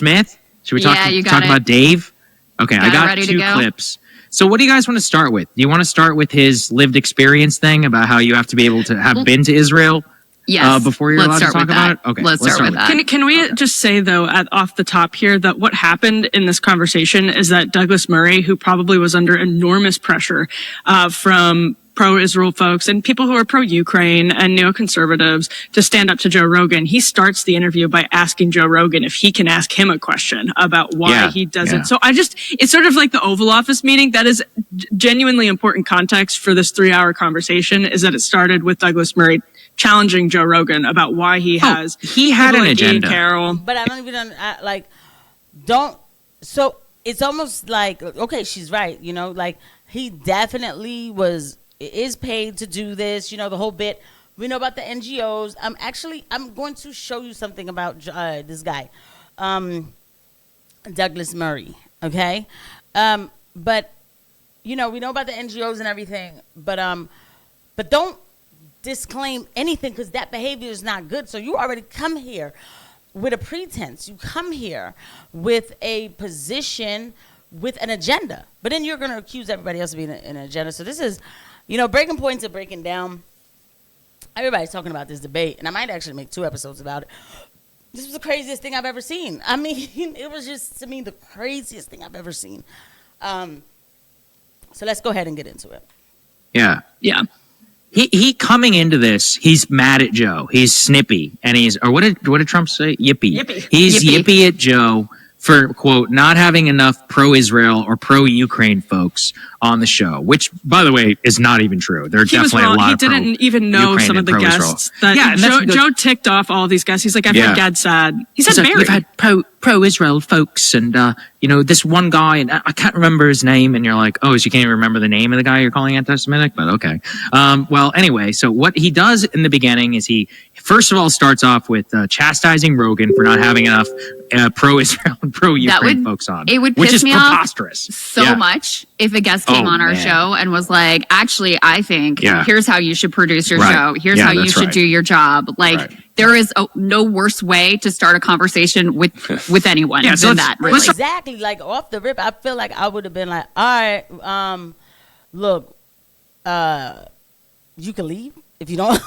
Smith? Should we talk about Dave? Okay, I got 2 clips. So what do you guys want to start with? Do you want to start with his lived experience thing about how you have to be able to have been to Israel before you're allowed to talk about it? Okay, let's start with that. Can we just say, though, off the top here, that what happened in this conversation is that Douglas Murray, who probably was under enormous pressure from pro-Israel folks and people who are pro-Ukraine and neoconservatives to stand up to Joe Rogan, he starts the interview by asking Joe Rogan if he can ask him a question about why he doesn't. So it's sort of like the Oval Office meeting. That is genuinely important context for this 3-hour conversation, is that it started with Douglas Murray challenging Joe Rogan about why he had an agenda. Carol. But I don't even so it's almost like, okay, she's right, you know, like he definitely is paid to do this, you know, the whole bit. We know about the NGOs. I'm going to show you something about this guy, Douglas Murray. Okay, but you know, we know about the NGOs and everything, but don't disclaim anything, because that behavior is not good. So you already come here with a pretense. You come here with a position, with an agenda, but then you're going to accuse everybody else of being an agenda. So this is, you know, breaking points and breaking down. Everybody's talking about this debate, and I might actually make 2 episodes about it. This was the craziest thing I've ever seen. I mean, it was just, to me, the craziest thing I've ever seen. So let's go ahead and get into it. Yeah. Yeah. He coming into this, he's mad at Joe. He's snippy, and what did Trump say? Yippee. He's yippee at Joe for, quote, not having enough pro-Israel or pro-Ukraine folks on the show, which, by the way, is not even true. There are definitely a lot of He didn't even know some of the guests. Joe ticked off all these guests. He's like, I've had Gad Saad. He said Mary. We've had pro-Israel folks, and, you know, this one guy, and I can't remember his name, and you're like, oh, so you can't even remember the name of the guy you're calling anti-Semitic? But okay. Well, anyway, so what he does in the beginning is he, first of all, starts off with chastising Rogan for not having enough pro-Israel and pro-Ukraine folks on. It would which piss is me preposterous. Off so much if a guest came on our show and was like, actually, I think here's how you should produce your show. Here's how you should do your job. Like, there is no worse way to start a conversation with anyone than that. Really. Exactly. Like, off the rip, I feel like I would have been like, all right, look, you can leave if you don't.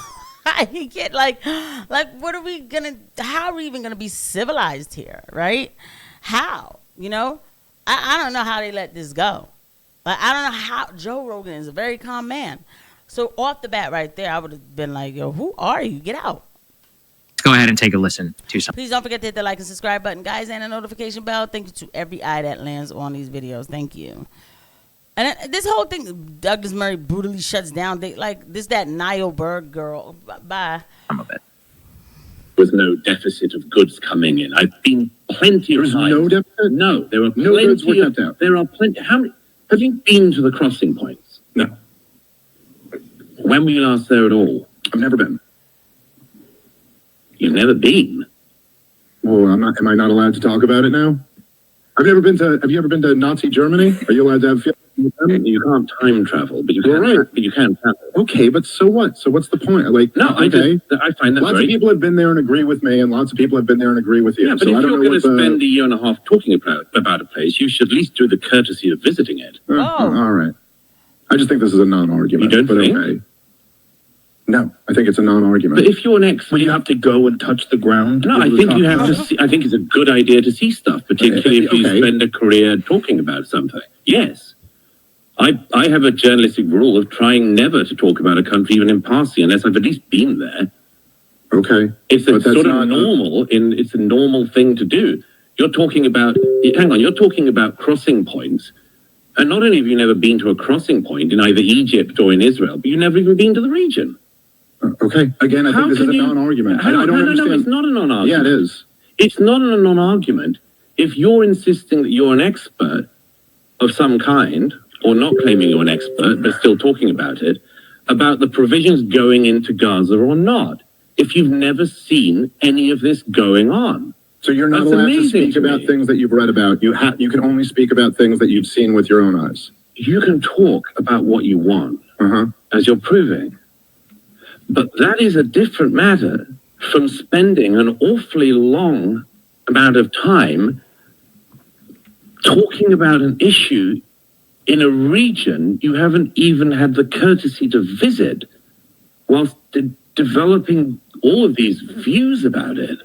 I get like, what are we gonna? How are we even gonna be civilized here, right? How? You know, I don't know how they let this go. Like, I don't know how. Joe Rogan is a very calm man, so off the bat, right there, I would have been like, yo, who are you? Get out. Go ahead and take a listen to something. Please don't forget to hit the like and subscribe button, guys, and the notification bell. Thank you to every eye that lands on these videos. Thank you. And this whole thing, Douglas Murray brutally shuts down. That Niall Berg girl. Bye. I'm a bit. There was no deficit of goods coming in. I've been plenty of times. No deficit? No, there are no goods were kept out. There are plenty. How many? Have you been to the crossing points? No. When were you last there at all? I've never been. You've never been? Well, am I not allowed to talk about it now? Have you ever been to Nazi Germany? Are you allowed to have? You can't time travel, but you can. But you can travel. Okay, but so what? So what's the point? Like, no, okay. I find that lots of people have been there and agree with me, and lots of people have been there and agree with you. Yeah, but if you're going to spend a year and a half talking about a place, you should at least do the courtesy of visiting it. All right. I just think this is a non-argument. You don't think? Okay. No, I think it's a non-argument. But if you're an expert, will you have to go and touch the ground? No, I think you have to see. I think it's a good idea to see stuff, particularly if you spend a career talking about something. Yes. I have a journalistic rule of trying never to talk about a country even in passing unless I've at least been there. Okay. It's a sort of normal, it's a normal thing to do. You're talking about, you're talking about crossing points. And not only have you never been to a crossing point in either Egypt or in Israel, but you've never even been to the region. Okay. Again, I think this is a non-argument. I don't understand. No, it's not a non-argument. Yeah, it is. It's not a non-argument. If you're insisting that you're an expert of some kind, or not claiming you're an expert, but still talking about it, about the provisions going into Gaza or not, if you've never seen any of this going on. So you're not allowed to speak about things that you've read about. You can only speak about things that you've seen with your own eyes. You can talk about what you want, as you're proving. But that is a different matter from spending an awfully long amount of time talking about an issue in a region you haven't even had the courtesy to visit, whilst developing all of these views about it.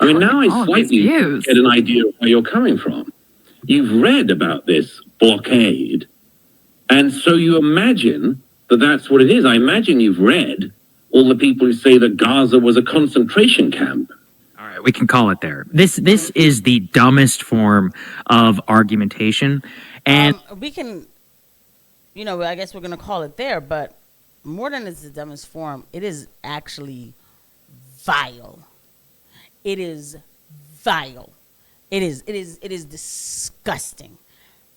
I mean, now I slightly get an idea of where you're coming from. You've read about this blockade, and so you imagine that that's what it is. I imagine you've read all the people who say that Gaza was a concentration camp. All right, we can call it there. This is the dumbest form of argumentation. And we can, I guess we're going to call it there, but more than it's the dumbest form, it is actually vile. It is vile. It is disgusting.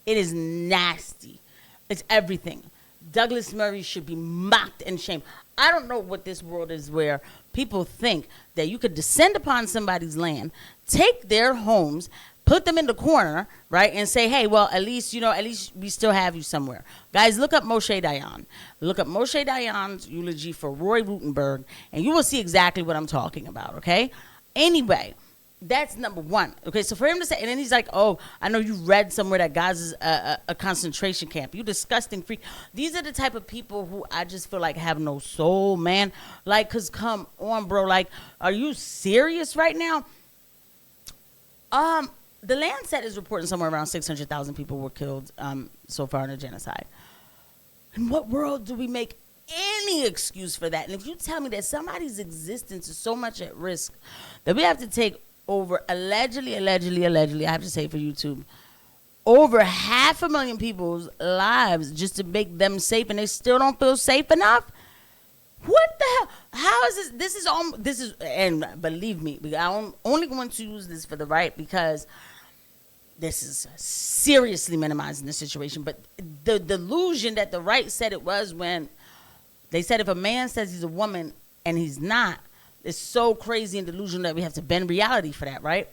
It is nasty. It's everything. Douglas Murray should be mocked and shamed. I don't know what this world is where people think that you could descend upon somebody's land, take their homes, put them in the corner, right, and say, hey, well, at least we still have you somewhere. Guys, look up Moshe Dayan. Look up Moshe Dayan's eulogy for Roy Rutenberg, and you will see exactly what I'm talking about, okay? Anyway, that's number one. Okay, so for him to say, and then he's like, oh, I know you read somewhere that Gaza's a concentration camp. You disgusting freak. These are the type of people who I just feel like have no soul, man. Like, because come on, bro. Like, are you serious right now? The Lancet is reporting somewhere around 600,000 people were killed so far in a genocide. In what world do we make any excuse for that? And if you tell me that somebody's existence is so much at risk that we have to take over, allegedly, I have to say for YouTube, over 500,000 people's lives just to make them safe, and they still don't feel safe enough? What the hell? How is this? This is, and believe me, I'm only going to use this for the right because this is seriously minimizing the situation. But the delusion that the right said it was when they said if a man says he's a woman and he's not, it's so crazy and delusional that we have to bend reality for that, right?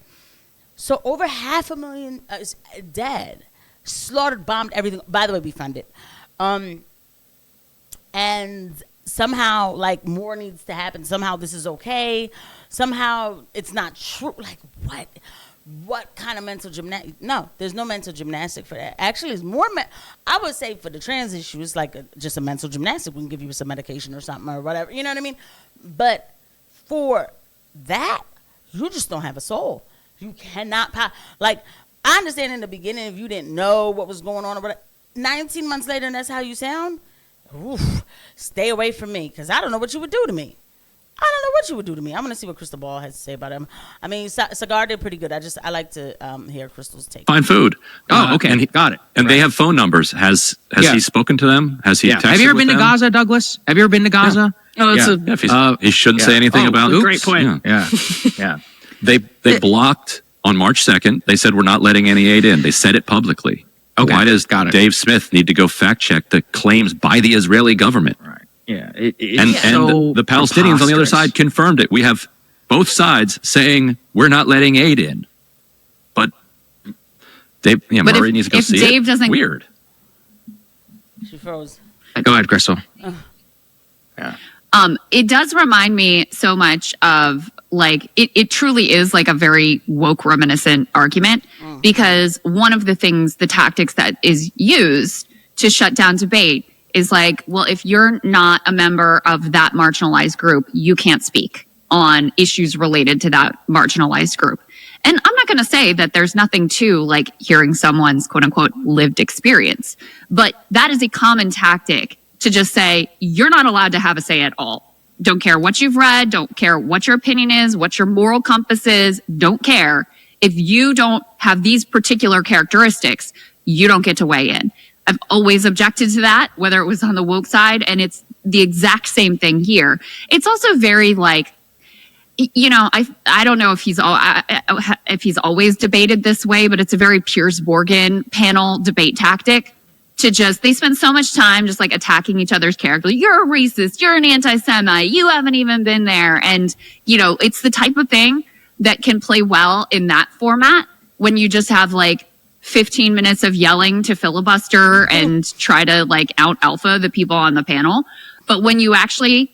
So over 500,000 is dead, slaughtered, bombed, everything. By the way, we funded. And somehow, like, more needs to happen. Somehow this is okay. Somehow it's not true. Like, what? What kind of mental gymnastics? No, there's no mental gymnastic for that. Actually, it's more, I would say for the trans issue, it's like just a mental gymnastic. We can give you some medication or something or whatever. You know what I mean? But for that, you just don't have a soul. You cannot, like, I understand in the beginning if you didn't know what was going on or whatever. 19 months later and that's how you sound? Oof, stay away from me because I don't know what you would do to me. I don't know what you would do to me. I'm going to see what Krystal Ball has to say about him. I mean, Cigar did pretty good. I like to hear Crystal's take. Find food. Oh, okay. And got it. And they have phone numbers. Has he spoken to them? Has he texted Have you ever been with to them? Gaza, Douglas? Have you ever been to Gaza? Oh, he shouldn't say anything about it. Great point. Yeah. They blocked on March 2nd. They said we're not letting any aid in. They said it publicly. Okay. Why does Dave Smith need to go fact check the claims by the Israeli government? Right. Yeah. And the Palestinians on the other side confirmed it. We have both sides saying we're not letting aid in. But Murray needs to go see Dave it. Doesn't, weird. She froze. Go ahead, Krystal. Yeah. It does remind me so much of, like, it truly is like a very woke reminiscent argument because one of the tactics that is used to shut down debate is like, well, if you're not a member of that marginalized group, you can't speak on issues related to that marginalized group. And I'm not going to say that there's nothing to, like, hearing someone's quote unquote lived experience, but that is a common tactic to just say, you're not allowed to have a say at all. Don't care what you've read. Don't care what your opinion is, what your moral compass is. Don't care. If you don't have these particular characteristics, you don't get to weigh in. I've always objected to that, whether it was on the woke side, and it's the exact same thing here. It's also very, like, I don't know if he's always debated this way, but it's a very Piers Morgan panel debate tactic. They spend so much time just, like, attacking each other's character. You're a racist. You're an anti-Semite. You haven't even been there. And, it's the type of thing that can play well in that format when you just have, like, 15 minutes of yelling to filibuster and try to, like, out alpha the people on the panel. But when you actually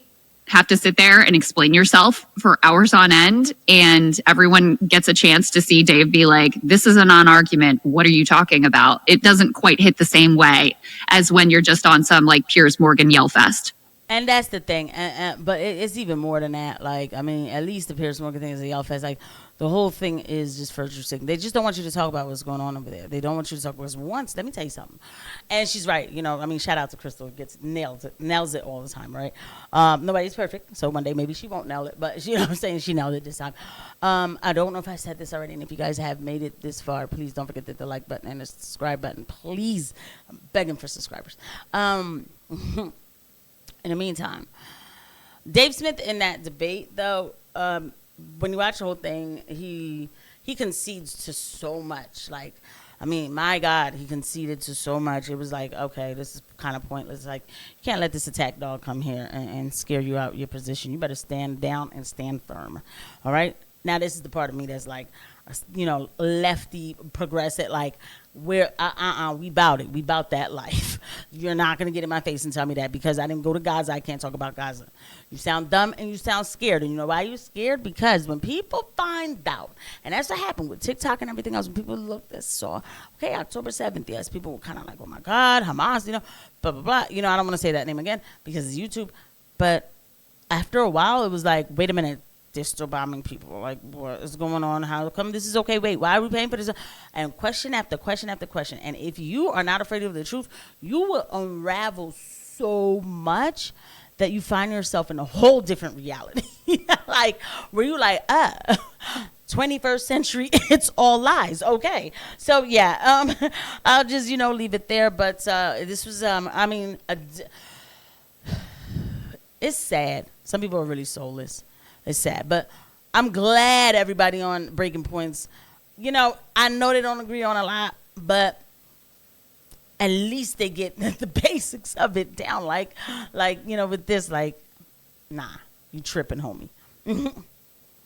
have to sit there and explain yourself for hours on end, and everyone gets a chance to see Dave be like, this is a non-argument. What are you talking about? It doesn't quite hit the same way as when you're just on some like Piers Morgan yell fest. And that's the thing. But it's even more than that. Like, I mean, at least the Piers Morgan thing is a yell fest. Like, the whole thing is just virtue signaling. They just don't want you to talk about what's going on over there. They don't want you to talk about once. Let me tell you something. And she's right. You know, I mean, shout out to Krystal. Nails it all the time, right? Nobody's perfect. So one day maybe she won't nail it. But you know what I'm saying? She nailed it this time. I don't know if I said this already. And if you guys have made it this far, please don't forget the like button and the subscribe button. Please. I'm begging for subscribers. In the meantime, Dave Smith in that debate, though, when you watch the whole thing, he concedes to so much. Like, I mean, my God, he conceded to so much. It was like, okay, this is kind of pointless. Like, you can't let this attack dog come here and scare you out your position. You better stand down and stand firm. All right? Now, this is the part of me that's like, you know, lefty, progressive, like, we bout it. We bout that life. You're not going to get in my face and tell me that because I didn't go to Gaza. I can't talk about Gaza. You sound dumb and you sound scared. And you know why you're scared? Because when people find out, and that's what happened with TikTok and everything else, when people looked and saw, okay, October 7th, yes, people were kind of like, oh my God, Hamas, you know, blah, blah, blah. You know, I don't want to say that name again because it's YouTube. But after a while, it was like, wait a minute. They're still bombing people. Like, what is going on? How come this is okay? Wait, why are we paying for this? And question after question after question. And if you are not afraid of the truth, you will unravel so much that you find yourself in a whole different reality. Like, where you like, 21st century, it's all lies. Okay. So, yeah, I'll just, you know, leave it there. But this was, I mean, it's sad. Some people are really soulless. It's sad, but I'm glad everybody on Breaking Points, you know, I know they don't agree on a lot, but at least they get the basics of it down. Like, you know, with this, like, nah, you tripping, homie.